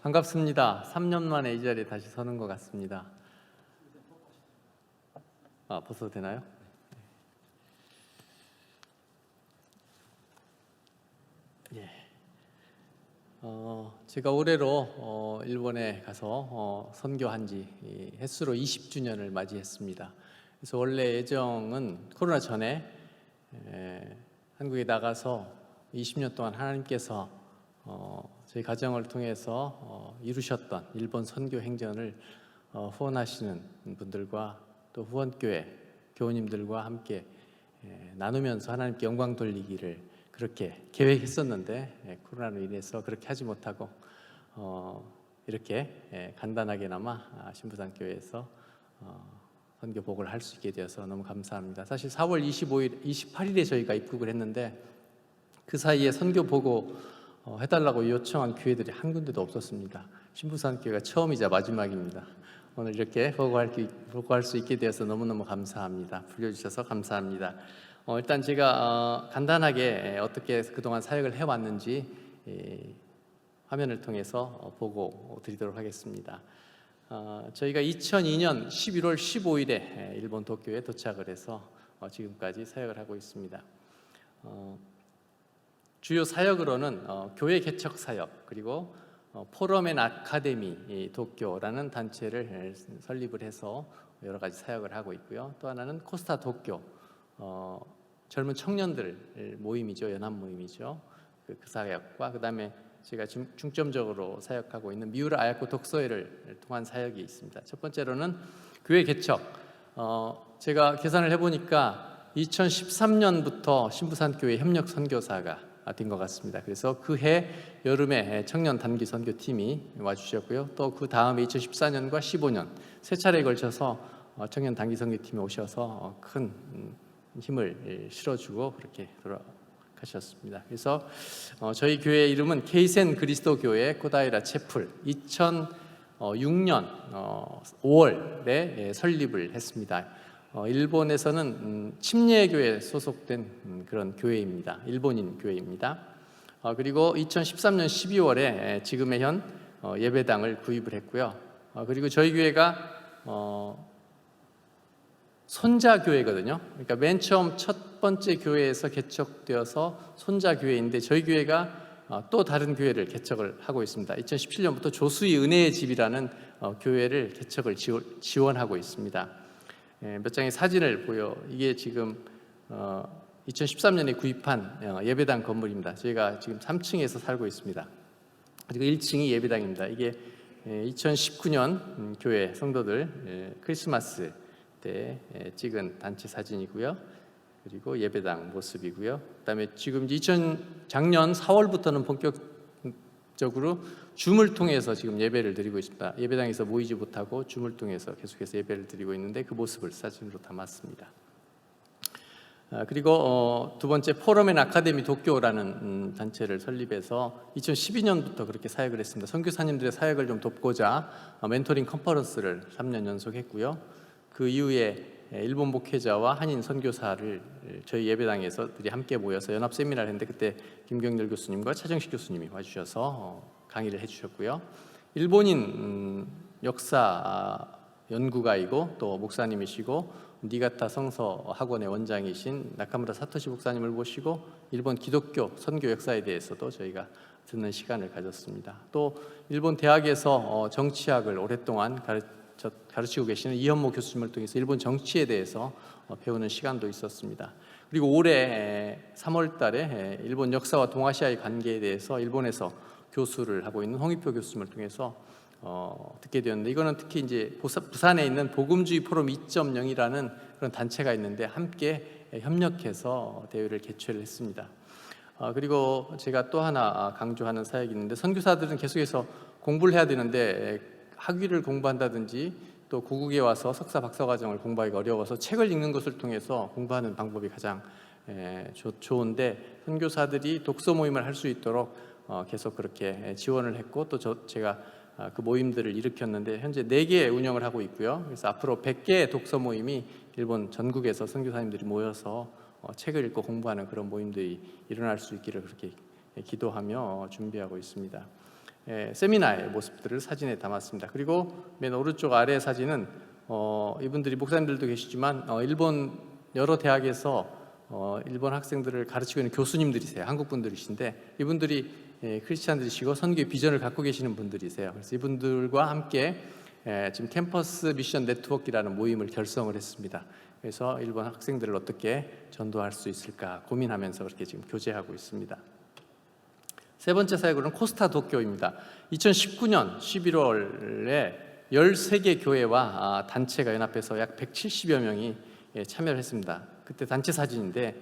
반갑습니다. 3년 만에 이 자리에 다시 서는 것 같습니다. 벗어도 되나요? 예. 제가 올해로 일본에 가서 선교한 지 햇수로 20주년을 맞이했습니다. 그래서 원래 예정은 코로나 전에 한국에 나가서 20년 동안 하나님께서 저희 가정을 통해서 이루셨던 일본 선교 행전을 후원하시는 분들과 또 후원교회 교우님들과 함께 나누면서 하나님께 영광 돌리기를 그렇게 계획했었는데 코로나로 인해서 그렇게 하지 못하고 이렇게 간단하게나마 신부산교회에서 선교복을 할 수 있게 되어서 너무 감사합니다. 사실 4월 28일에 저희가 입국을 했는데 그 사이에 선교 보고 해달라고 요청한 교회들이 한 군데도 없었습니다. 신부산교회가 처음이자 마지막입니다. 오늘 이렇게 보고할 수 있게 되어서 너무너무 감사합니다. 불러주셔서 감사합니다. 일단 제가 간단하게 어떻게 그동안 사역을 해왔는지 화면을 통해서 보고 드리도록 하겠습니다. 저희가 2002년 11월 15일에 일본 도쿄에 도착을 해서 지금까지 사역을 하고 있습니다. 주요 사역으로는 교회 개척 사역, 그리고 포럼 앤 아카데미 도쿄라는 단체를 설립을 해서 여러 가지 사역을 하고 있고요. 또 하나는 코스타 도쿄, 젊은 청년들 모임이죠. 연합 모임이죠. 그 사역과 그 다음에 제가 중점적으로 사역하고 있는 미우라 아야코 독서회를 통한 사역이 있습니다. 첫 번째로는 교회 개척. 제가 계산을 해보니까 2013년부터 신부산교회 협력 선교사가 된 것 같습니다. 그래서 그 해 여름에 청년 단기 선교팀이 와주셨고요. 또 그 다음에 2014년과 15년 세 차례에 걸쳐서 청년 단기 선교팀이 오셔서 큰 힘을 실어주고 그렇게 돌아가셨습니다. 그래서 저희 교회 이름은 케이센 그리스도 교회 코다이라 채플 2006년 5월에 설립을 했습니다. 일본에서는 침례교회에 소속된 그런 교회입니다. 일본인 교회입니다. 그리고 2013년 12월에 지금의 현 예배당을 구입을 했고요. 그리고 저희 교회가 손자교회거든요. 그러니까 맨 처음 첫 번째 교회에서 개척되어서 손자교회인데 저희 교회가 또 다른 교회를 개척을 하고 있습니다. 2017년부터 조수희 은혜의 집이라는 교회를 개척을 지원하고 있습니다. 몇 장의 사진을 보여. 이게 지금 2013년에 구입한 예배당 건물입니다. 저희가 지금 3층에서 살고 있습니다. 그리고 1층이 예배당입니다. 이게 2019년 교회 성도들 크리스마스 때 찍은 단체 사진이고요. 그리고 예배당 모습이고요. 그다음에 지금 작년 4월부터는 본격적으로 줌을 통해서 지금 예배를 드리고 있습니다. 예배당에서 모이지 못하고 줌을 통해서 계속해서 예배를 드리고 있는데 그 모습을 사진으로 담았습니다. 그리고 두 번째 포럼 앤 아카데미 도쿄라는 단체를 설립해서 2012년부터 그렇게 사역을 했습니다. 선교사님들의 사역을 좀 돕고자 멘토링 컨퍼런스를 3년 연속했고요. 그 이후에 일본 목회자와 한인 선교사를 저희 예배당에서들이 함께 모여서 연합 세미나를 했는데 그때 김경렬 교수님과 차정식 교수님이 와주셔서 강의를 해주셨고요. 일본인 역사 연구가이고 또 목사님이시고 니가타 성서 학원의 원장이신 나카무라 사토시 목사님을 모시고 일본 기독교 선교 역사에 대해서도 저희가 듣는 시간을 가졌습니다. 또 일본 대학에서 정치학을 오랫동안 가르치고 계시는 이현모 교수님을 통해서 일본 정치에 대해서 배우는 시간도 있었습니다. 그리고 올해 3월 달에 일본 역사와 동아시아의 관계에 대해서 일본에서 교수를 하고 있는 홍익표 교수님을 통해서 듣게 되었는데 이거는 특히 이제 부산에 있는 복음주의 포럼 2.0이라는 그런 단체가 있는데 함께 협력해서 대회를 개최를 했습니다. 그리고 제가 또 하나 강조하는 사역이 있는데 선교사들은 계속해서 공부를 해야 되는데 학위를 공부한다든지 또 고국에 와서 석사 박사 과정을 공부하기가 어려워서 책을 읽는 것을 통해서 공부하는 방법이 가장 좋은데 선교사들이 독서 모임을 할 수 있도록 계속 그렇게 지원을 했고 또 제가 그 모임들을 일으켰는데 현재 4개 운영을 하고 있고요. 그래서 앞으로 100개의 독서 모임이 일본 전국에서 선교사님들이 모여서 책을 읽고 공부하는 그런 모임들이 일어날 수 있기를 그렇게 기도하며 준비하고 있습니다. 세미나의 모습들을 사진에 담았습니다. 그리고 맨 오른쪽 아래 사진은 이분들이 목사님들도 계시지만 일본 여러 대학에서 일본 학생들을 가르치고 있는 교수님들이세요. 한국 분들이신데 이분들이 크리스찬들이시고 선교의 비전을 갖고 계시는 분들이세요. 그래서 이분들과 함께 지금 캠퍼스 미션 네트워크라는 모임을 결성을 했습니다. 그래서 일본 학생들을 어떻게 전도할 수 있을까 고민하면서 그렇게 지금 교제하고 있습니다. 세 번째 사역으로는 코스타 도쿄입니다. 2019년 11월에 13개 교회와 단체가 연합해서 약 170여 명이 참여를 했습니다. 그때 단체 사진인데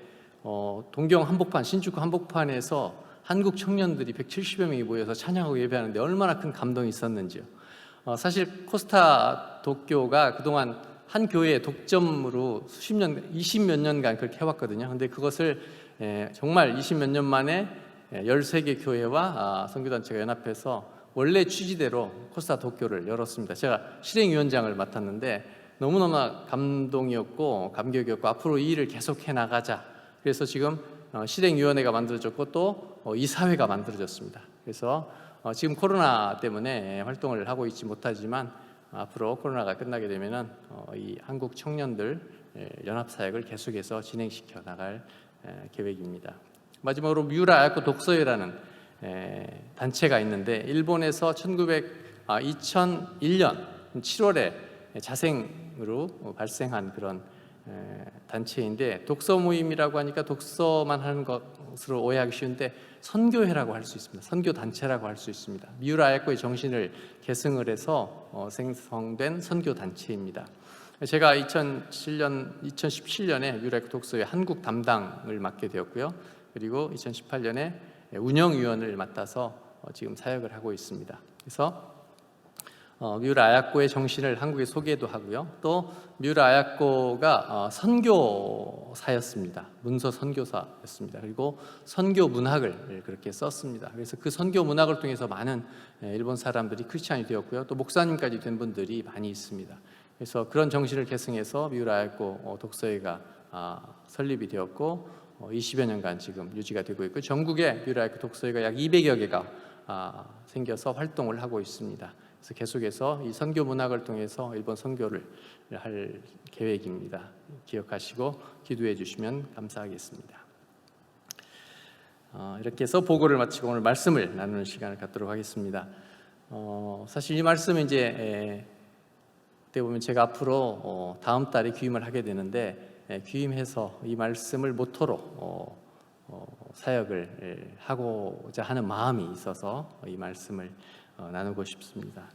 동경 한복판, 신주쿠 한복판에서 한국 청년들이 170여 명이 모여서 찬양하고 예배하는데 얼마나 큰 감동이 있었는지요. 사실 코스타 도쿄가 그동안 한 교회의 독점으로 20몇 년간 그렇게 해왔거든요. 근데 그것을 정말 20몇 년 만에 13개 교회와 선교단체가 연합해서 원래 취지대로 코스타 도쿄를 열었습니다. 제가 실행위원장을 맡았는데 너무너무 감동이었고 감격이었고 앞으로 이 일을 계속해 나가자. 그래서 지금 실행위원회가 만들어졌고 또 이사회가 만들어졌습니다. 그래서 지금 코로나 때문에 활동을 하고 있지 못하지만 앞으로 코로나가 끝나게 되면은 이 한국 청년들 연합사역을 계속해서 진행시켜 나갈 계획입니다. 마지막으로 미우라 아야코 독서회라는 단체가 있는데 일본에서 2001년 7월에 자생으로 발생한 그런 단체인데 독서 모임이라고 하니까 독서만 하는 것으로 오해하기 쉬운데 선교회라고 할 수 있습니다. 선교 단체라고 할 수 있습니다. 미우라 아야코의 정신을 계승을 해서 생성된 선교 단체입니다. 제가 2017년에 미우라 아야코 독서회 한국 담당을 맡게 되었고요. 그리고 2018년에 운영위원을 맡아서 지금 사역을 하고 있습니다. 그래서 미우라 아야코의 정신을 한국에 소개도 하고요. 또 미우라 아야코가 선교사였습니다. 문서 선교사였습니다. 그리고 선교 문학을 그렇게 썼습니다. 그래서 그 선교 문학을 통해서 많은 일본 사람들이 크리스찬이 되었고요. 또 목사님까지 된 분들이 많이 있습니다. 그래서 그런 정신을 계승해서 미우라 아야코 독서회가 설립이 되었고 20여 년간 지금 유지가 되고 있고 전국에 미우라 아야코 독서회가 약 200여 개가 생겨서 활동을 하고 있습니다. 그래서 계속해서 이 선교 문학을 통해서 일본 선교를 할 계획입니다. 기억하시고 기도해 주시면 감사하겠습니다. 이렇게 해서 보고를 마치고 오늘 말씀을 나누는 시간을 갖도록 하겠습니다. 사실 이 말씀은 이제 그때 보면 제가 앞으로 다음 달에 귀임을 하게 되는데 귀임해서 이 말씀을 모토로 사역을 하고자 하는 마음이 있어서 이 말씀을 나누고 싶습니다.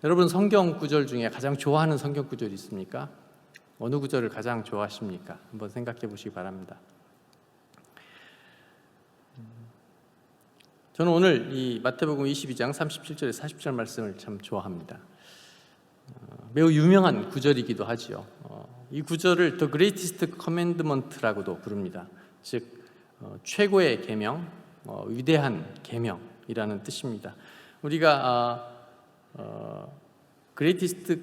여러분 성경 구절 중에 가장 좋아하는 성경 구절이 있습니까? 어느 구절을 가장 좋아하십니까? 한번 생각해 보시기 바랍니다. 저는 오늘 이 마태복음 22장 37절에 40절 말씀을 참 좋아합니다. 매우 유명한 구절이기도 하지요. 이 구절을 The Greatest Commandment라고도 부릅니다. 즉 최고의 계명, 위대한 계명이라는 뜻입니다. 우리가 Greatest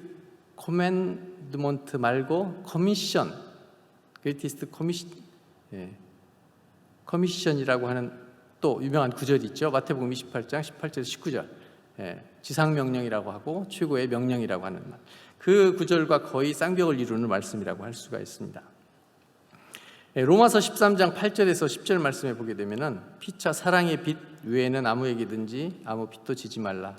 Commandment 말고 Commission, Greatest Commission이라고 하는 또 유명한 구절이 있죠. 마태복음 28장 18절 19절 지상명령이라고 하고 최고의 명령이라고 하는 말. 그 구절과 거의 쌍벽을 이루는 말씀이라고 할 수가 있습니다. 로마서 13장 8절에서 10절 말씀에 보게 되면은 피차 사랑의 빛 외에는 아무에게든지 아무 빚도 지지 말라.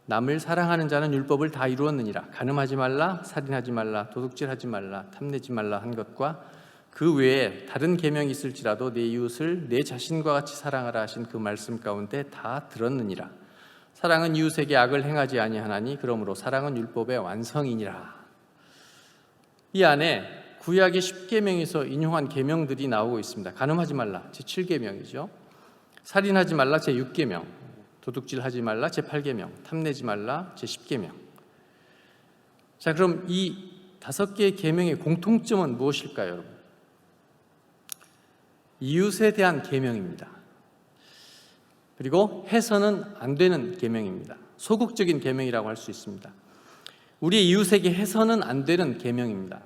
남을 사랑하는 자는 율법을 다 이루었느니라. 간음하지 말라, 살인하지 말라, 도둑질하지 말라, 탐내지 말라 한 것과 그 외에 다른 계명이 있을지라도 내 이웃을 내 자신과 같이 사랑하라 하신 그 말씀 가운데 다 들었느니라. 사랑은 이웃에게 악을 행하지 아니하나니 그러므로 사랑은 율법의 완성이니라. 이 안에 구약의 10계명에서 인용한 계명들이 나오고 있습니다. 간음하지 말라 제7계명이죠. 살인하지 말라 제6계명, 도둑질하지 말라 제8계명, 탐내지 말라 제10계명. 자, 그럼 이 5개의 계명의 공통점은 무엇일까요, 여러분? 이웃에 대한 계명입니다. 그리고 해서는 안 되는 계명입니다. 소극적인 계명이라고 할 수 있습니다. 우리의 이웃에게 해서는 안 되는 계명입니다.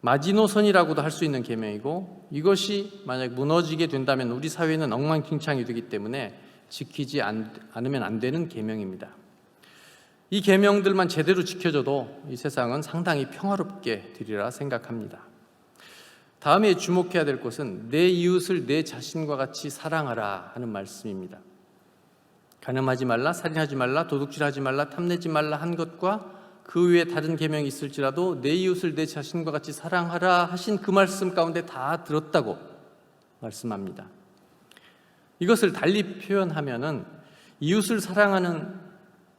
마지노선이라고도 할 수 있는 계명이고 이것이 만약 무너지게 된다면 우리 사회는 엉망진창이 되기 때문에 지키지 않으면 안 되는 계명입니다. 이 계명들만 제대로 지켜져도 이 세상은 상당히 평화롭게 되리라 생각합니다. 다음에 주목해야 될 것은 내 이웃을 내 자신과 같이 사랑하라 하는 말씀입니다. 간음하지 말라, 살인하지 말라, 도둑질하지 말라, 탐내지 말라 한 것과 그 외에 다른 계명이 있을지라도 내 이웃을 내 자신과 같이 사랑하라 하신 그 말씀 가운데 다 들었다고 말씀합니다. 이것을 달리 표현하면은 이웃을 사랑하는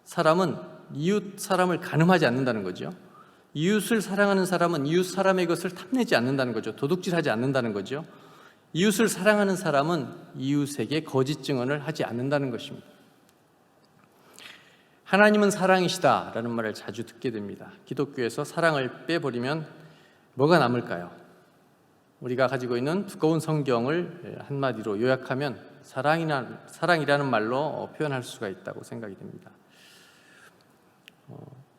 사람은 이웃 사람을 간음하지 않는다는 거죠. 이웃을 사랑하는 사람은 이웃 사람의 것을 탐내지 않는다는 거죠. 도둑질하지 않는다는 거죠. 이웃을 사랑하는 사람은 이웃에게 거짓 증언을 하지 않는다는 것입니다. 하나님은 사랑이시다라는 말을 자주 듣게 됩니다. 기독교에서 사랑을 빼버리면 뭐가 남을까요? 우리가 가지고 있는 두꺼운 성경을 한마디로 요약하면 사랑이라는 말로 표현할 수가 있다고 생각이 됩니다.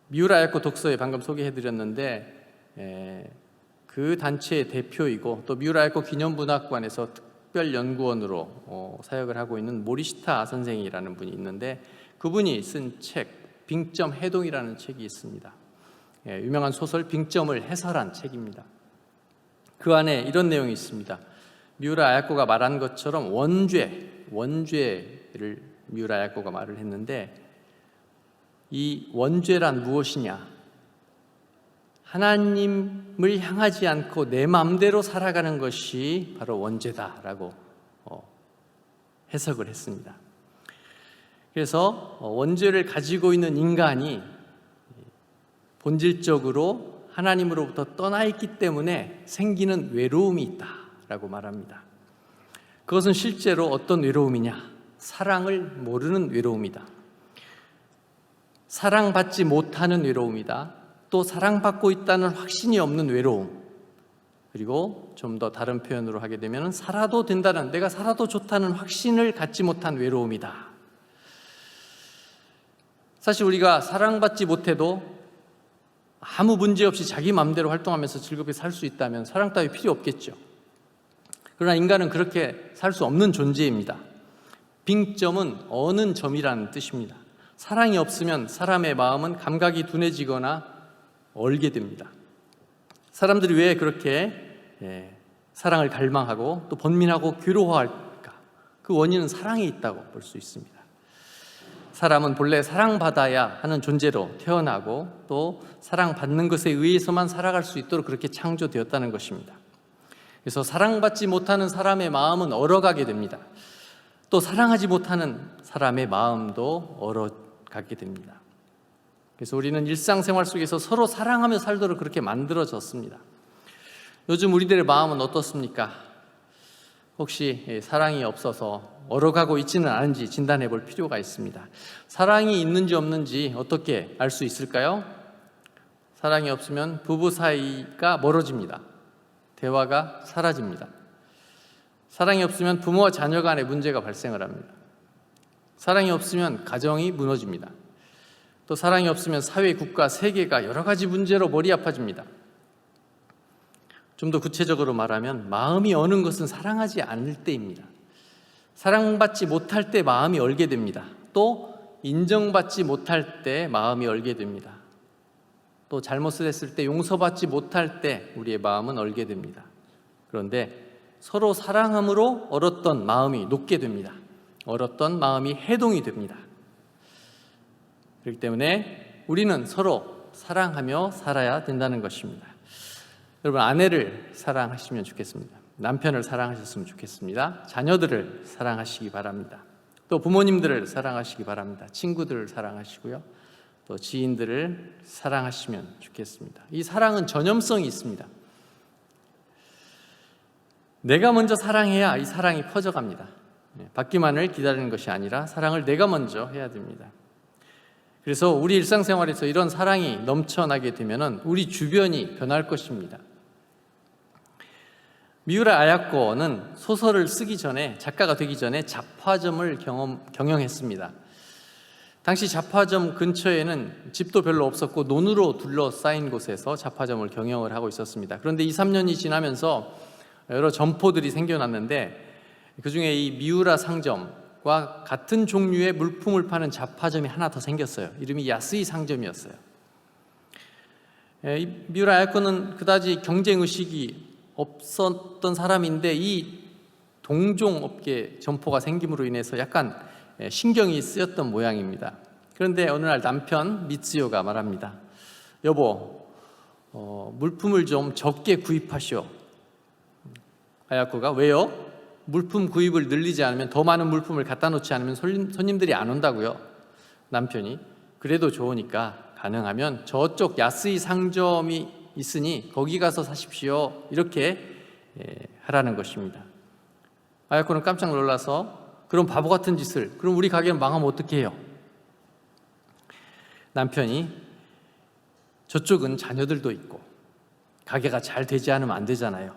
미우라 야코 독서에 방금 소개해드렸는데 그 단체의 대표이고 또 미우라 야코 기념문학관에서 특별연구원으로 사역을 하고 있는 모리시타 선생이라는 분이 있는데 그분이 쓴 책 빙점 해동이라는 책이 있습니다. 유명한 소설 빙점을 해설한 책입니다. 그 안에 이런 내용이 있습니다. 미우라 야코가 말한 것처럼 원죄를 미우라 야코가 말을 했는데 이 원죄란 무엇이냐? 하나님을 향하지 않고 내 마음대로 살아가는 것이 바로 원죄다라고 해석을 했습니다. 그래서 원죄를 가지고 있는 인간이 본질적으로 하나님으로부터 떠나 있기 때문에 생기는 외로움이 있다라고 말합니다. 그것은 실제로 어떤 외로움이냐? 사랑을 모르는 외로움이다. 사랑받지 못하는 외로움이다. 또 사랑받고 있다는 확신이 없는 외로움. 그리고 좀 더 다른 표현으로 하게 되면 살아도 된다는, 내가 살아도 좋다는 확신을 갖지 못한 외로움이다. 사실 우리가 사랑받지 못해도 아무 문제 없이 자기 마음대로 활동하면서 즐겁게 살 수 있다면 사랑 따위 필요 없겠죠. 그러나 인간은 그렇게 살 수 없는 존재입니다. 빙점은 어는 점이라는 뜻입니다. 사랑이 없으면 사람의 마음은 감각이 둔해지거나 얼게 됩니다. 사람들이 왜 그렇게 사랑을 갈망하고 또 번민하고 괴로워할까? 그 원인은 사랑에 있다고 볼 수 있습니다. 사람은 본래 사랑받아야 하는 존재로 태어나고 또 사랑받는 것에 의해서만 살아갈 수 있도록 그렇게 창조되었다는 것입니다. 그래서 사랑받지 못하는 사람의 마음은 얼어가게 됩니다. 또 사랑하지 못하는 사람의 마음도 얼어가게 됩니다. 그래서 우리는 일상생활 속에서 서로 사랑하며 살도록 그렇게 만들어졌습니다. 요즘 우리들의 마음은 어떻습니까? 혹시 사랑이 없어서 얼어가고 있지는 않은지 진단해 볼 필요가 있습니다. 사랑이 있는지 없는지 어떻게 알 수 있을까요? 사랑이 없으면 부부 사이가 멀어집니다. 대화가 사라집니다. 사랑이 없으면 부모와 자녀 간에 문제가 발생을 합니다. 사랑이 없으면 가정이 무너집니다. 또 사랑이 없으면 사회, 국가, 세계가 여러 가지 문제로 머리 아파집니다. 좀 더 구체적으로 말하면 마음이 어는 것은 사랑하지 않을 때입니다. 사랑받지 못할 때 마음이 얼게 됩니다. 또 인정받지 못할 때 마음이 얼게 됩니다. 또 잘못을 했을 때 용서받지 못할 때 우리의 마음은 얼게 됩니다. 그런데 서로 사랑함으로 얼었던 마음이 녹게 됩니다. 얼었던 마음이 해동이 됩니다. 그렇기 때문에 우리는 서로 사랑하며 살아야 된다는 것입니다. 여러분, 아내를 사랑하시면 좋겠습니다. 남편을 사랑하셨으면 좋겠습니다. 자녀들을 사랑하시기 바랍니다. 또 부모님들을 사랑하시기 바랍니다. 친구들을 사랑하시고요. 또 지인들을 사랑하시면 좋겠습니다. 이 사랑은 전염성이 있습니다. 내가 먼저 사랑해야 이 사랑이 퍼져갑니다. 받기만을 기다리는 것이 아니라 사랑을 내가 먼저 해야 됩니다. 그래서 우리 일상생활에서 이런 사랑이 넘쳐나게 되면 우리 주변이 변할 것입니다. 미우라 아야코는 소설을 쓰기 전에, 작가가 되기 전에 잡화점을 경영했습니다. 당시 잡화점 근처에는 집도 별로 없었고 논으로 둘러싸인 곳에서 잡화점을 경영을 하고 있었습니다. 그런데 2, 3년이 지나면서 여러 점포들이 생겨났는데 그중에 이 미우라 상점, 상점과 같은 종류의 물품을 파는 잡화점이 하나 더 생겼어요. 이름이 야스이 상점이었어요. 이 미우라 아야코는 그다지 경쟁 의식이 없었던 사람인데 이 동종업계 점포가 생김으로 인해서 약간 신경이 쓰였던 모양입니다. 그런데 어느 날 남편 미츠요가 말합니다. 여보, 물품을 좀 적게 구입하시오. 아야코가 왜요? 물품 구입을 늘리지 않으면, 더 많은 물품을 갖다 놓지 않으면 손님들이 안 온다고요. 남편이 그래도 좋으니까 가능하면 저쪽 야스이 상점이 있으니 거기 가서 사십시오. 이렇게 하라는 것입니다. 아야코는 깜짝 놀라서 그럼 바보 같은 짓을, 그럼 우리 가게는 망하면 어떻게 해요? 남편이 저쪽은 자녀들도 있고 가게가 잘 되지 않으면 안 되잖아요.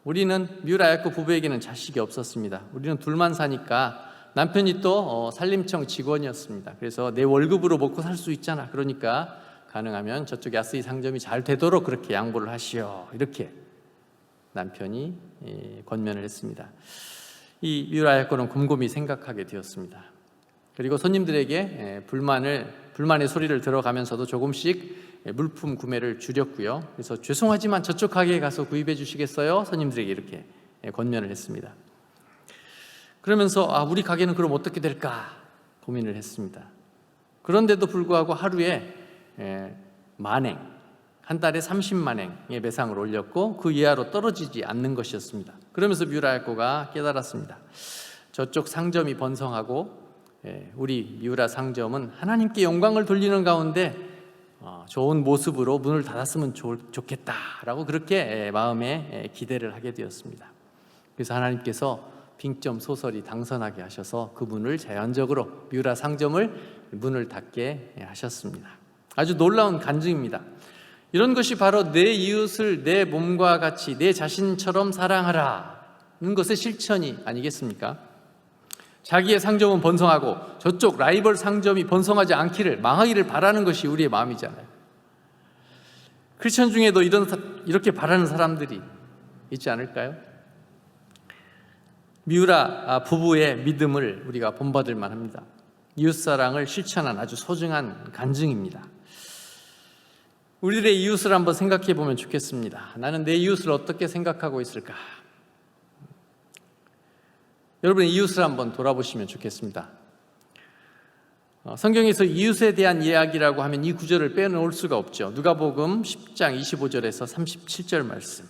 우리는 미우라 아야코 부부에게는 자식이 없었습니다. 우리는 둘만 사니까 남편이 또 산림청 직원이었습니다. 그래서 내 월급으로 먹고 살 수 있잖아. 그러니까 가능하면 저쪽 야스이 상점이 잘 되도록 그렇게 양보를 하시오. 이렇게 남편이 권면을 했습니다. 이 미우라 아야코는 곰곰이 생각하게 되었습니다. 그리고 손님들에게 불만의 소리를 들어가면서도 조금씩 물품 구매를 줄였고요. 그래서 죄송하지만 저쪽 가게에 가서 구입해 주시겠어요? 손님들에게 이렇게 권면을 했습니다. 그러면서 우리 가게는 그럼 어떻게 될까 고민을 했습니다. 그런데도 불구하고 하루에 만행, 한 달에 30만 행의 매상을 올렸고 그 이하로 떨어지지 않는 것이었습니다. 그러면서 미우라 아야코가 깨달았습니다. 저쪽 상점이 번성하고 우리 미우라 상점은 하나님께 영광을 돌리는 가운데 좋은 모습으로 문을 닫았으면 좋겠다라고 그렇게 마음에 기대를 하게 되었습니다. 그래서 하나님께서 빙점 소설이 당선하게 하셔서 그 문을 자연적으로 미우라 상점을 문을 닫게 하셨습니다. 아주 놀라운 간증입니다. 이런 것이 바로 내 이웃을 내 몸과 같이 내 자신처럼 사랑하라는 것의 실천이 아니겠습니까? 자기의 상점은 번성하고 저쪽 라이벌 상점이 번성하지 않기를, 망하기를 바라는 것이 우리의 마음이잖아요. 크리스천 중에도 이렇게 바라는 사람들이 있지 않을까요? 미우라 부부의 믿음을 우리가 본받을 만합니다. 이웃사랑을 실천한 아주 소중한 간증입니다. 우리들의 이웃을 한번 생각해 보면 좋겠습니다. 나는 내 이웃을 어떻게 생각하고 있을까? 여러분의 이웃을 한번 돌아보시면 좋겠습니다. 성경에서 이웃에 대한 이야기라고 하면 이 구절을 빼놓을 수가 없죠. 누가복음 10장 25절에서 37절 말씀,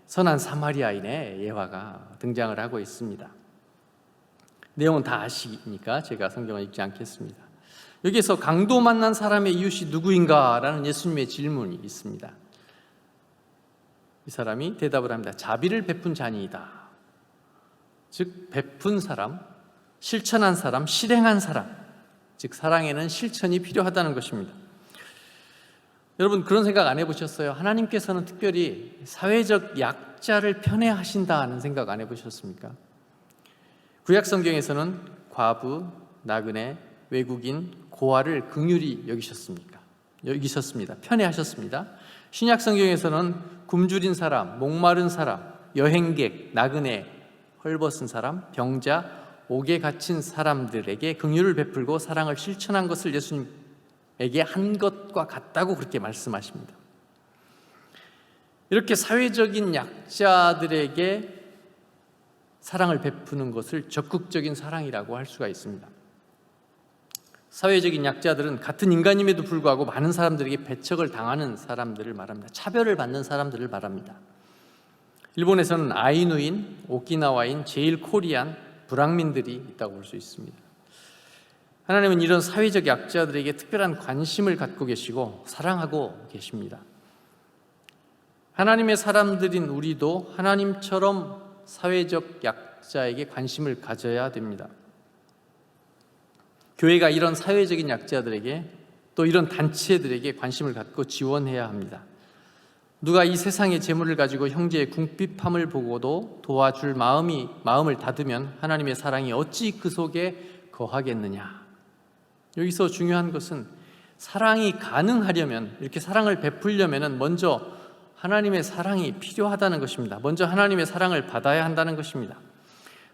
선한 사마리아인의 예화가 등장을 하고 있습니다. 내용은 다 아시니까 제가 성경을 읽지 않겠습니다. 여기에서 강도 만난 사람의 이웃이 누구인가? 라는 예수님의 질문이 있습니다. 이 사람이 대답을 합니다. 자비를 베푼 자니이다. 즉 베푼 사람, 실천한 사람, 실행한 사람, 즉 사랑에는 실천이 필요하다는 것입니다. 여러분 그런 생각 안 해보셨어요? 하나님께서는 특별히 사회적 약자를 편애하신다는 생각 안 해보셨습니까? 구약 성경에서는 과부, 나그네, 외국인, 고아를 긍휼히 여기셨습니다. 편애하셨습니다. 신약 성경에서는 굶주린 사람, 목마른 사람, 여행객, 나그네, 헐벗은 사람, 병자, 옥에 갇힌 사람들에게 긍휼을 베풀고 사랑을 실천한 것을 예수님에게 한 것과 같다고 그렇게 말씀하십니다. 이렇게 사회적인 약자들에게 사랑을 베푸는 것을 적극적인 사랑이라고 할 수가 있습니다. 사회적인 약자들은 같은 인간임에도 불구하고 많은 사람들에게 배척을 당하는 사람들을 말합니다. 차별을 받는 사람들을 말합니다. 일본에서는 아이누인, 오키나와인, 제일 코리안, 불황민들이 있다고 볼 수 있습니다. 하나님은 이런 사회적 약자들에게 특별한 관심을 갖고 계시고 사랑하고 계십니다. 하나님의 사람들인 우리도 하나님처럼 사회적 약자에게 관심을 가져야 됩니다. 교회가 이런 사회적인 약자들에게 또 이런 단체들에게 관심을 갖고 지원해야 합니다. 누가 이 세상의 재물을 가지고 형제의 궁핍함을 보고도 도와줄 마음을 닫으면 하나님의 사랑이 어찌 그 속에 거하겠느냐. 여기서 중요한 것은 사랑이 가능하려면, 이렇게 사랑을 베풀려면 먼저 하나님의 사랑이 필요하다는 것입니다. 먼저 하나님의 사랑을 받아야 한다는 것입니다.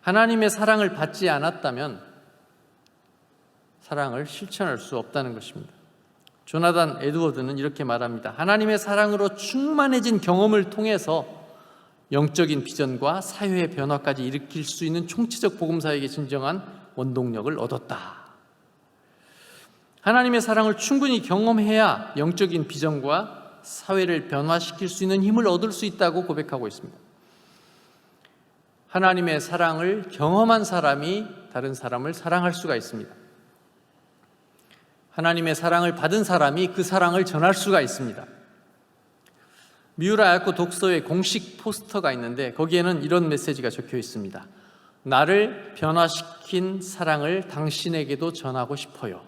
하나님의 사랑을 받지 않았다면 사랑을 실천할 수 없다는 것입니다. 조나단 에드워드는 이렇게 말합니다. 하나님의 사랑으로 충만해진 경험을 통해서 영적인 비전과 사회의 변화까지 일으킬 수 있는 총체적 복음사역의 진정한 원동력을 얻었다. 하나님의 사랑을 충분히 경험해야 영적인 비전과 사회를 변화시킬 수 있는 힘을 얻을 수 있다고 고백하고 있습니다. 하나님의 사랑을 경험한 사람이 다른 사람을 사랑할 수가 있습니다. 하나님의 사랑을 받은 사람이 그 사랑을 전할 수가 있습니다. 미우라 야코 독서의 공식 포스터가 있는데 거기에는 이런 메시지가 적혀 있습니다. 나를 변화시킨 사랑을 당신에게도 전하고 싶어요.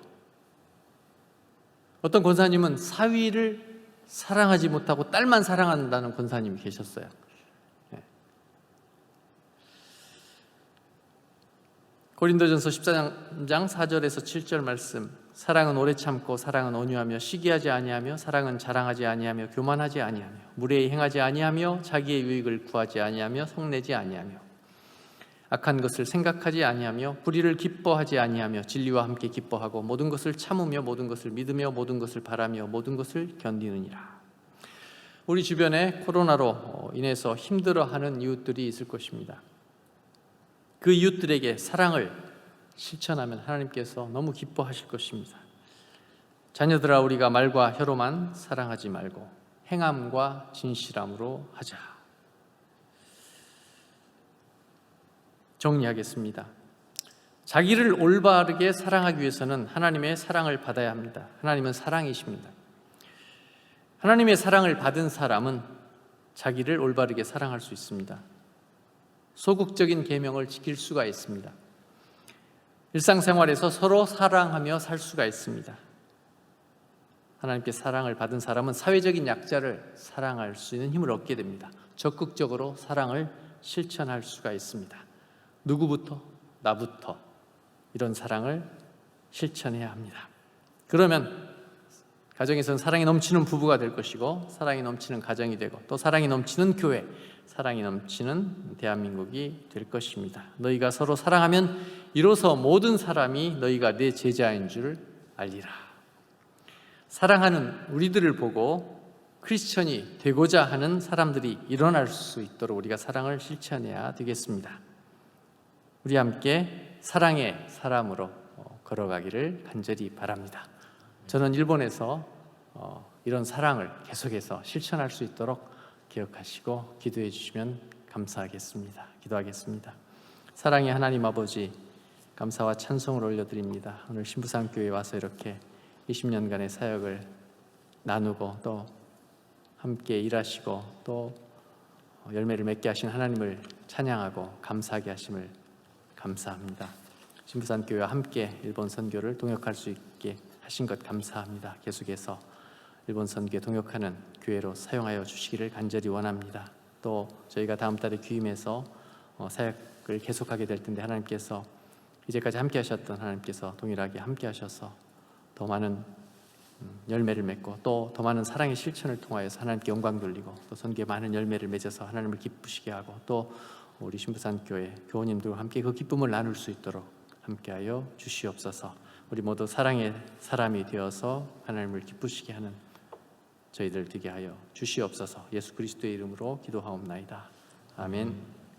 어떤 권사님은 사위를 사랑하지 못하고 딸만 사랑한다는 권사님이 계셨어요. 고린도전서 14장 4절에서 7절 말씀. 사랑은 오래 참고 사랑은 온유하며 시기하지 아니하며 사랑은 자랑하지 아니하며 교만하지 아니하며 무례히 행하지 아니하며 자기의 유익을 구하지 아니하며 성내지 아니하며 악한 것을 생각하지 아니하며 불의를 기뻐하지 아니하며 진리와 함께 기뻐하고 모든 것을 참으며 모든 것을 믿으며 모든 것을 바라며 모든 것을 견디느니라. 우리 주변에 코로나로 인해서 힘들어하는 이웃들이 있을 것입니다. 그 이웃들에게 사랑을 실천하면 하나님께서 너무 기뻐하실 것입니다. 자녀들아, 우리가 말과 혀로만 사랑하지 말고 행함과 진실함으로 하자. 정리하겠습니다. 자기를 올바르게 사랑하기 위해서는 하나님의 사랑을 받아야 합니다. 하나님은 사랑이십니다. 하나님의 사랑을 받은 사람은 자기를 올바르게 사랑할 수 있습니다. 소극적인 계명을 지킬 수가 있습니다. 일상생활에서 서로 사랑하며 살 수가 있습니다. 하나님께 사랑을 받은 사람은 사회적인 약자를 사랑할 수 있는 힘을 얻게 됩니다. 적극적으로 사랑을 실천할 수가 있습니다. 누구부터? 나부터 이런 사랑을 실천해야 합니다. 그러면 가정에서는 사랑이 넘치는 부부가 될 것이고 사랑이 넘치는 가정이 되고 또 사랑이 넘치는 교회, 사랑이 넘치는 대한민국이 될 것입니다. 너희가 서로 사랑하면 이로써 모든 사람이 너희가 내 제자인 줄 알리라. 사랑하는 우리들을 보고 크리스천이 되고자 하는 사람들이 일어날 수 있도록 우리가 사랑을 실천해야 되겠습니다. 우리 함께 사랑의 사람으로 걸어가기를 간절히 바랍니다. 저는 일본에서 이런 사랑을 계속해서 실천할 수 있도록 기억하시고 기도해 주시면 감사하겠습니다. 기도하겠습니다. 사랑의 하나님 아버지, 감사와 찬송을 올려드립니다. 오늘 신부산교회에 와서 이렇게 20년간의 사역을 나누고 또 함께 일하시고 또 열매를 맺게 하신 하나님을 찬양하고 감사하게 하심을 감사합니다. 신부산교회와 함께 일본 선교를 동역할 수 있게 하신 것 감사합니다. 계속해서 일본 선교에 동역하는 교회로 사용하여 주시기를 간절히 원합니다. 또 저희가 다음 달에 귀임해서 사역을 계속하게 될 텐데 하나님께서 이제까지 함께 하셨던 하나님께서 동일하게 함께 하셔서 더 많은 열매를 맺고 또 더 많은 사랑의 실천을 통하여서 하나님께 영광 돌리고 또 선교에 많은 열매를 맺어서 하나님을 기쁘시게 하고 또 우리 신부산교회 교우님들과 함께 그 기쁨을 나눌 수 있도록 함께하여 주시옵소서. 우리 모두 사랑의 사람이 되어서 하나님을 기쁘시게 하는 저희들 되게 하여 주시옵소서. 예수 그리스도의 이름으로 기도하옵나이다. 아멘.